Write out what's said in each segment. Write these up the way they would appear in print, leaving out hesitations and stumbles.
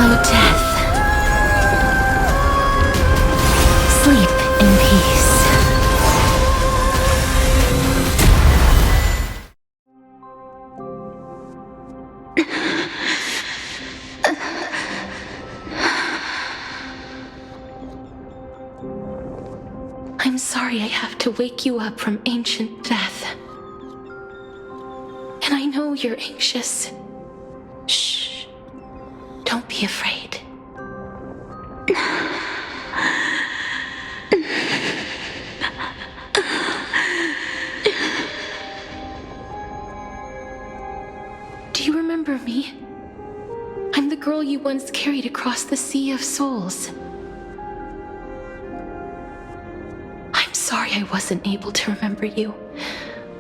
O death, sleep in peace. I'm sorry I have to wake you up from ancient death. And I know you're anxious. Shh. Don't be afraid. Do you remember me? I'm the girl you once carried across the Sea of Souls. I'm sorry I wasn't able to remember you,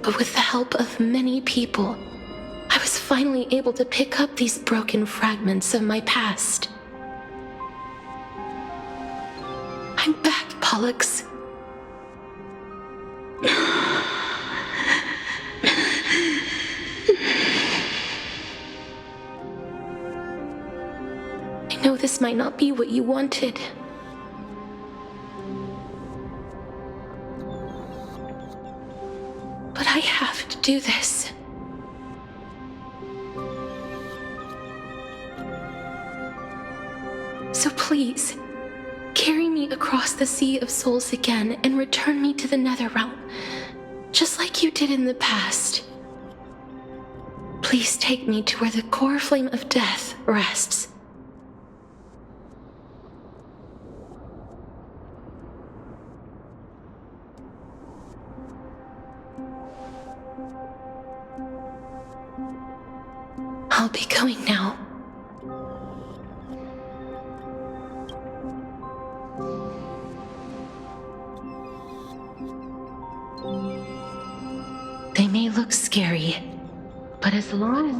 but with the help of many people, I was finally able to pick up these broken fragments of my past. I'm back, Pollux. I know this might not be what you wanted. But I have to do this. So please, carry me across the Sea of Souls again and return me to the Netherrealm, just like you did in the past. Please take me to where the core flame of death rests. I'll be going now. They may look scary, but as long as...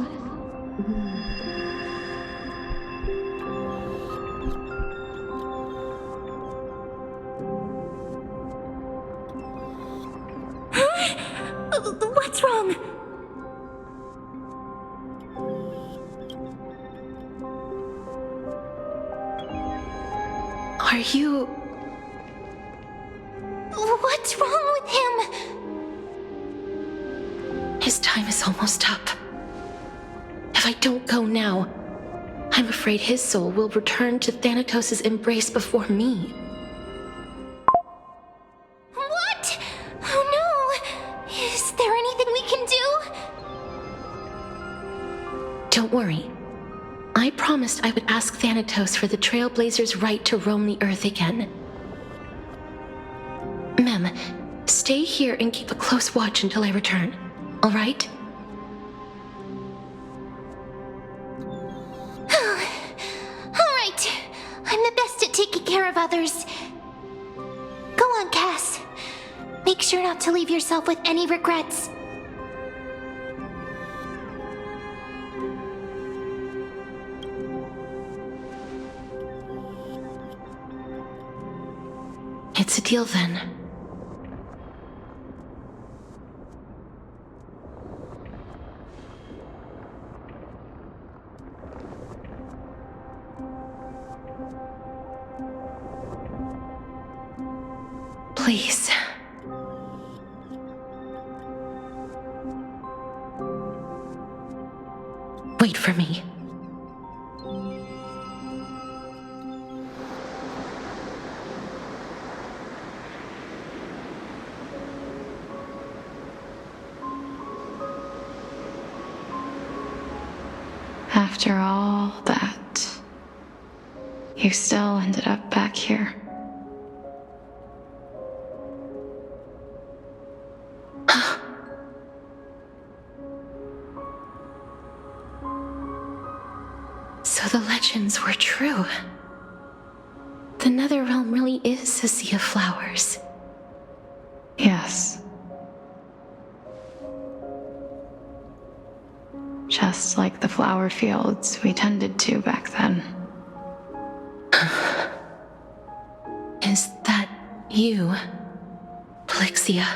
What's wrong? Are you... What's wrong with him? His time is almost up. If I don't go now, I'm afraid his soul will return to Thanatos' embrace before me. What? Oh no! Is there anything we can do? Don't worry. I promised I would ask Thanatos for the Trailblazers' right to roam the Earth again. Mem, stay here and keep a close watch until I return, all right? All right. I'm the best at taking care of others. Go on, Cass. Make sure not to leave yourself with any regrets. It's a deal then. Please. Wait for me. After all that, you still ended up back here. So the legends were true. The Netherrealm really is a sea of flowers. Yes. Just like the flower fields we tended to back then. Is that you, Plixia?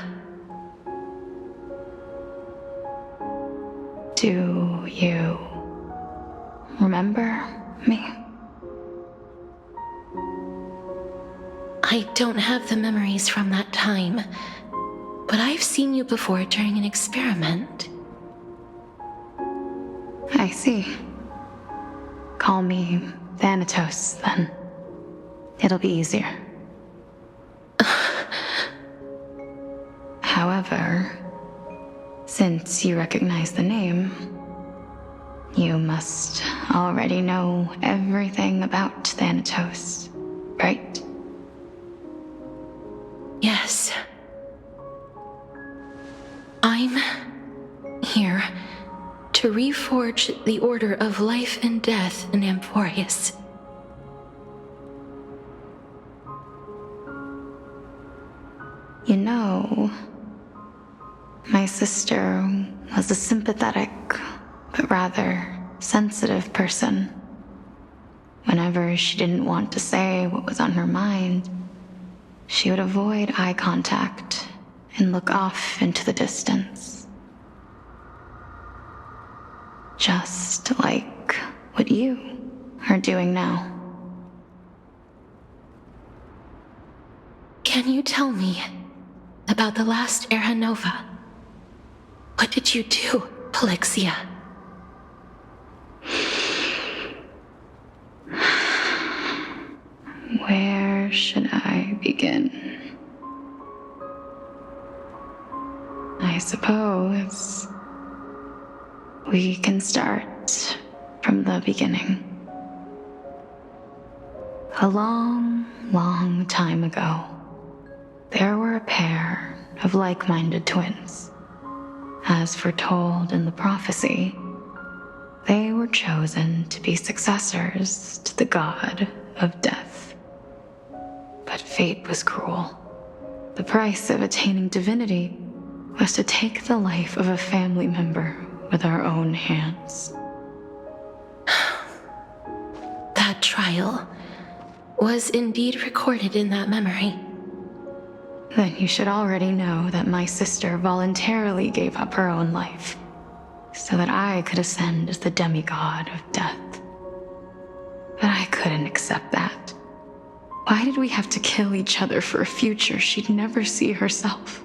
Do you remember me? I don't have the memories from that time, but I've seen you before during an experiment. I see. Call me Thanatos, then. It'll be easier. However, since you recognize the name, you must already know everything about Thanatos, right? Yes. I'm here to reforge the order of life and death in Amphorius. You know, my sister was a sympathetic, but rather sensitive person. Whenever she didn't want to say what was on her mind, she would avoid eye contact and look off into the distance. Just like what you are doing now. Can you tell me about the last Era Nova? What did you do, Polixia? Where should I begin? I suppose we can start from the beginning. A long, long time ago, there were a pair of like-minded twins. As foretold in the prophecy, they were chosen to be successors to the god of death. But fate was cruel. The price of attaining divinity was to take the life of a family member with our own hands. That trial was indeed recorded in that memory. Then you should already know that my sister voluntarily gave up her own life so that I could ascend as the demigod of death. But I couldn't accept that. Why did we have to kill each other for a future she'd never see herself?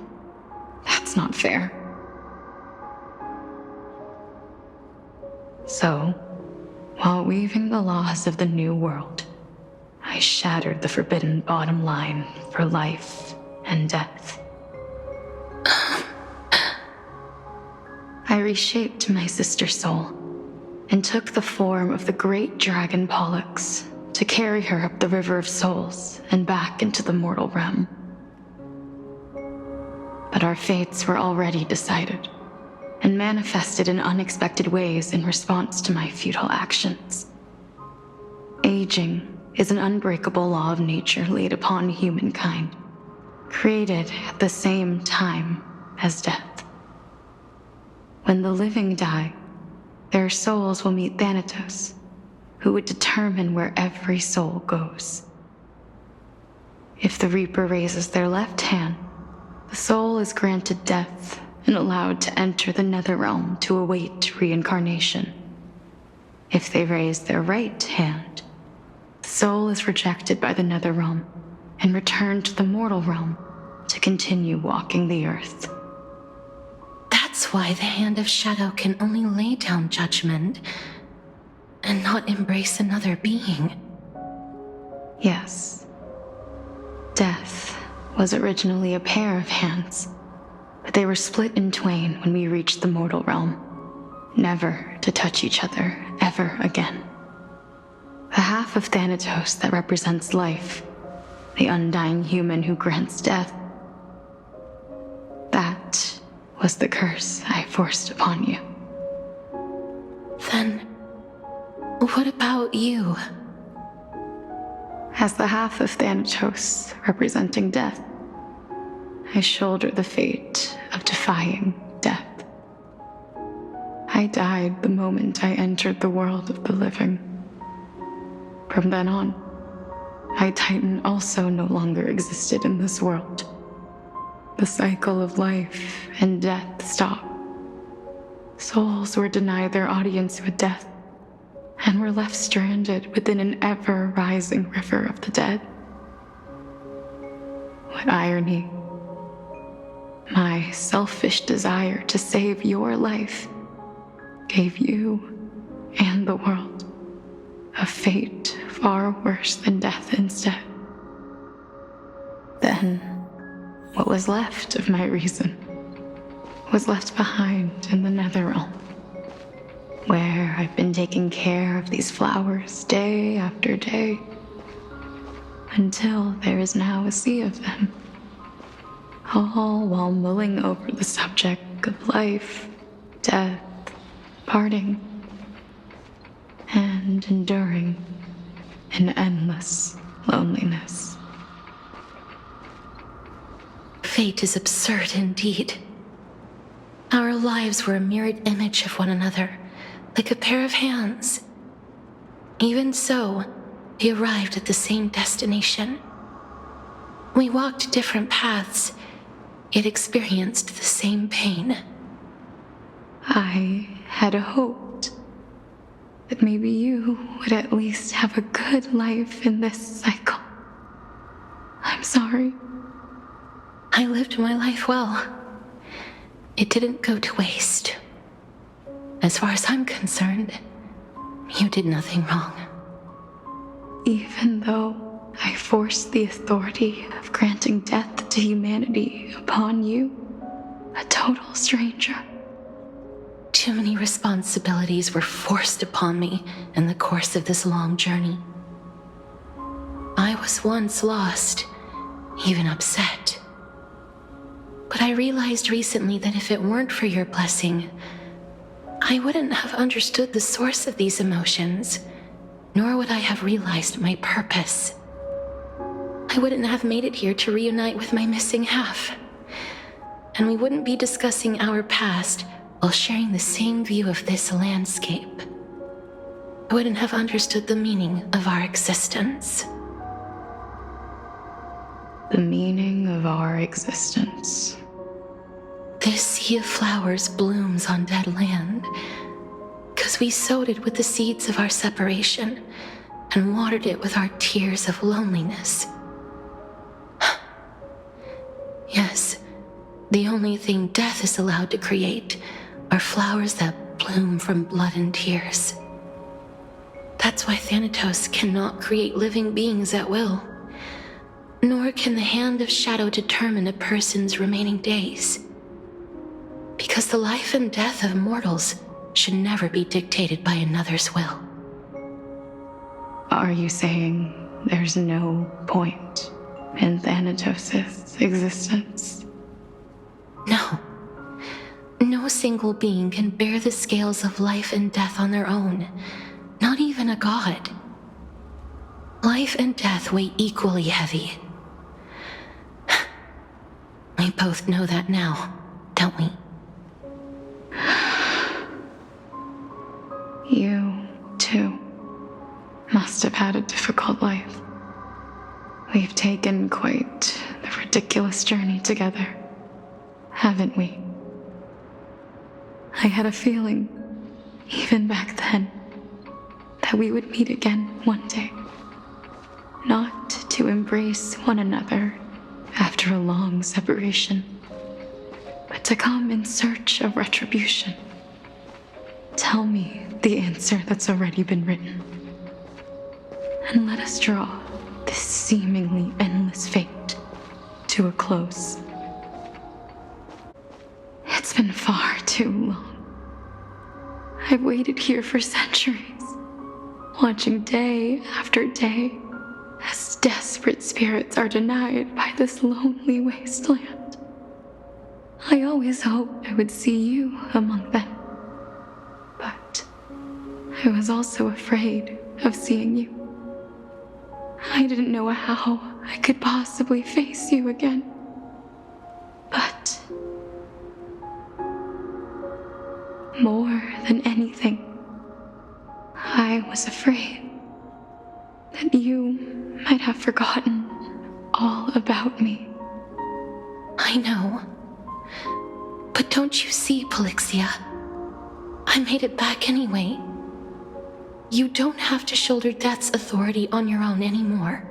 That's not fair. So, while weaving the laws of the new world, I shattered the forbidden bottom line for life and death. I reshaped my sister's soul and took the form of the great dragon Pollux to carry her up the River of Souls and back into the mortal realm. But our fates were already decided and manifested in unexpected ways in response to my futile actions. Aging is an unbreakable law of nature laid upon humankind, created at the same time as death. When the living die, their souls will meet Thanatos, who would determine where every soul goes. If the Reaper raises their left hand, the soul is granted death and allowed to enter the Netherrealm to await reincarnation. If they raise their right hand, the soul is rejected by the Netherrealm and returned to the mortal realm to continue walking the earth. That's why the Hand of Shadow can only lay down judgment and not embrace another being. Yes. Death was originally a pair of hands, but they were split in twain when we reached the mortal realm, never to touch each other ever again. The half of Thanatos that represents life, the undying human who grants death, that was the curse I forced upon you. Then, what about you? As the half of Thanatos representing death, I shoulder the fate of defying death. I died the moment I entered the world of the living. From then on, I, Titan, also no longer existed in this world. The cycle of life and death stopped. Souls were denied their audience with death and were left stranded within an ever-rising river of the dead. what irony. My selfish desire to save your life gave you and the world a fate far worse than death instead. Then, what was left of my reason was left behind in the Netherrealm, where I've been taking care of these flowers day after day, until there is now a sea of them, all while mulling over the subject of life, death, parting, and enduring an endless loneliness. Fate is absurd indeed. Our lives were a mirrored image of one another, like a pair of hands. Even so, we arrived at the same destination. We walked different paths, yet experienced the same pain. I had hoped that maybe you would at least have a good life in this cycle. I'm sorry. I lived my life well. It didn't go to waste. As far as I'm concerned, you did nothing wrong. Even though I forced the authority of granting death to humanity upon you, a total stranger. Too many responsibilities were forced upon me in the course of this long journey. I was once lost, even upset. But I realized recently that if it weren't for your blessing, I wouldn't have understood the source of these emotions, nor would I have realized my purpose. I wouldn't have made it here to reunite with my missing half. And we wouldn't be discussing our past while sharing the same view of this landscape. I wouldn't have understood the meaning of our existence. The meaning of our existence. This sea of flowers blooms on dead land, because we sowed it with the seeds of our separation and watered it with our tears of loneliness. Yes, the only thing death is allowed to create are flowers that bloom from blood and tears. That's why Thanatos cannot create living beings at will, nor can the hand of shadow determine a person's remaining days. Because the life and death of mortals should never be dictated by another's will. Are you saying there's no point in Thanatos' existence? No. No single being can bear the scales of life and death on their own, not even a god. Life and death weigh equally heavy. We both know that now, don't we? You, too, must have had a difficult life. We've taken quite the ridiculous journey together, haven't we? I had a feeling, even back then, that we would meet again one day. Not to embrace one another after a long separation, but to come in search of retribution. Tell me the answer that's already been written, and let us draw this seemingly endless fate to a close. It's been far too long. I've waited here for centuries, watching day after day as desperate spirits are denied by this lonely wasteland. I always hoped I would see you among them, but I was also afraid of seeing you. I didn't know how I could possibly face you again. But more than anything, I was afraid that you might have forgotten all about me. I know. But don't you see, Polixia? I made it back anyway. You don't have to shoulder death's authority on your own anymore.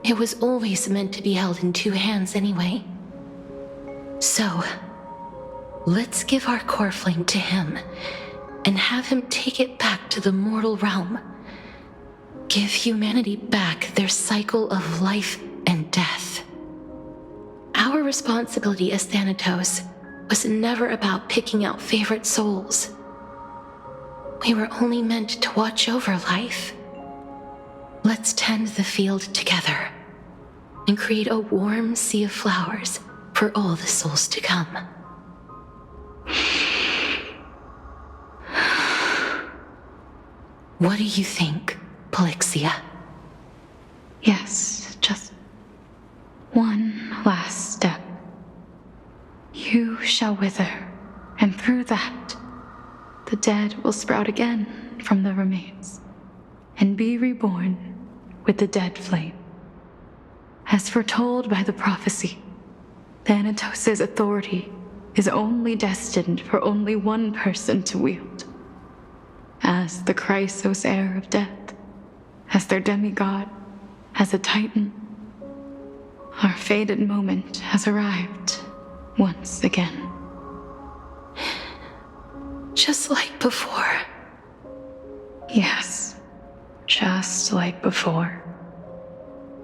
It was always meant to be held in two hands anyway. So, let's give our core flame to him and have him take it back to the mortal realm. Give humanity back their cycle of life and death. Our responsibility as Thanatos was never about picking out favorite souls. We were only meant to watch over life. Let's tend the field together and create a warm sea of flowers for all the souls to come. What do you think, Polixia? Yes, just one last step. You shall wither, and through that, the dead will sprout again from the remains, and be reborn with the dead flame. As foretold by the prophecy, Thanatos' authority is only destined for only one person to wield. As the Chrysos heir of death, as their demigod, as a titan, our fated moment has arrived once again. Just like before. Yes, just like before.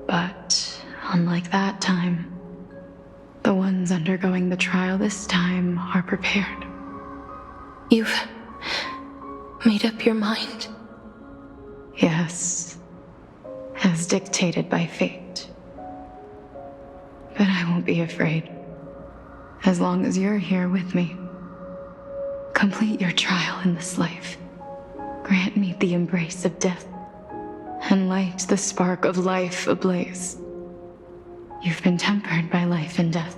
But unlike that time, the ones undergoing the trial this time are prepared. You've made up your mind? Yes, as dictated by fate. But I won't be afraid, as long as you're here with me. Complete your trial in this life. Grant me the embrace of death, and light the spark of life ablaze. You've been tempered by life and death.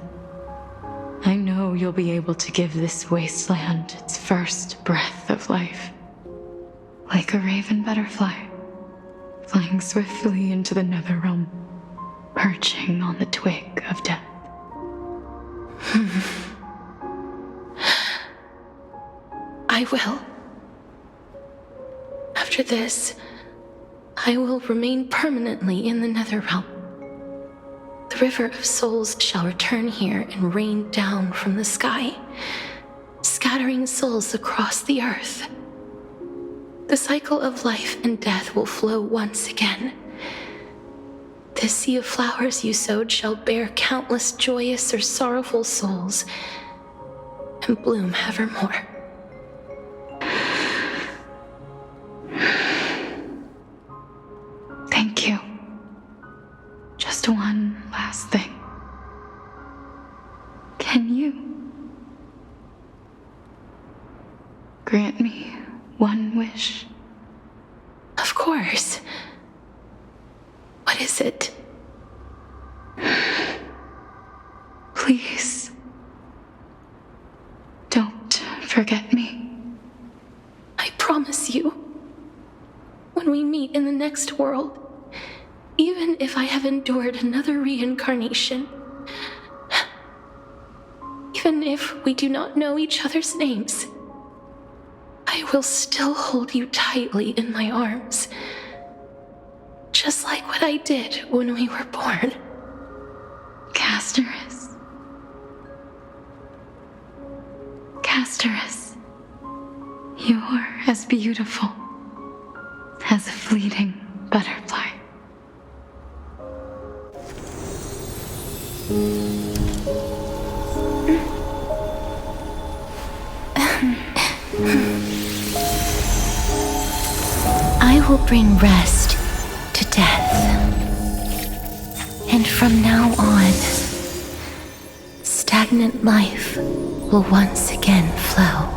I know you'll be able to give this wasteland its first breath of life. Like a raven butterfly, flying swiftly into the nether realm, perching on the twig of death. I will. After this, I will remain permanently in the Netherrealm. The river of souls shall return here and rain down from the sky, scattering souls across the earth. The cycle of life and death will flow once again. This sea of flowers you sowed shall bear countless joyous or sorrowful souls and bloom evermore. Thank you. Just one last thing. Can you grant me one wish? Of course. What is it? Please, don't forget me. I promise you, when we meet in the next world, even if I have endured another reincarnation, even if we do not know each other's names, I will still hold you tightly in my arms, just like what I did when we were born. Casterus. Casterus, you're as beautiful as a fleeting butterfly. I will bring rest to death. And from now on, stagnant life will once again flow.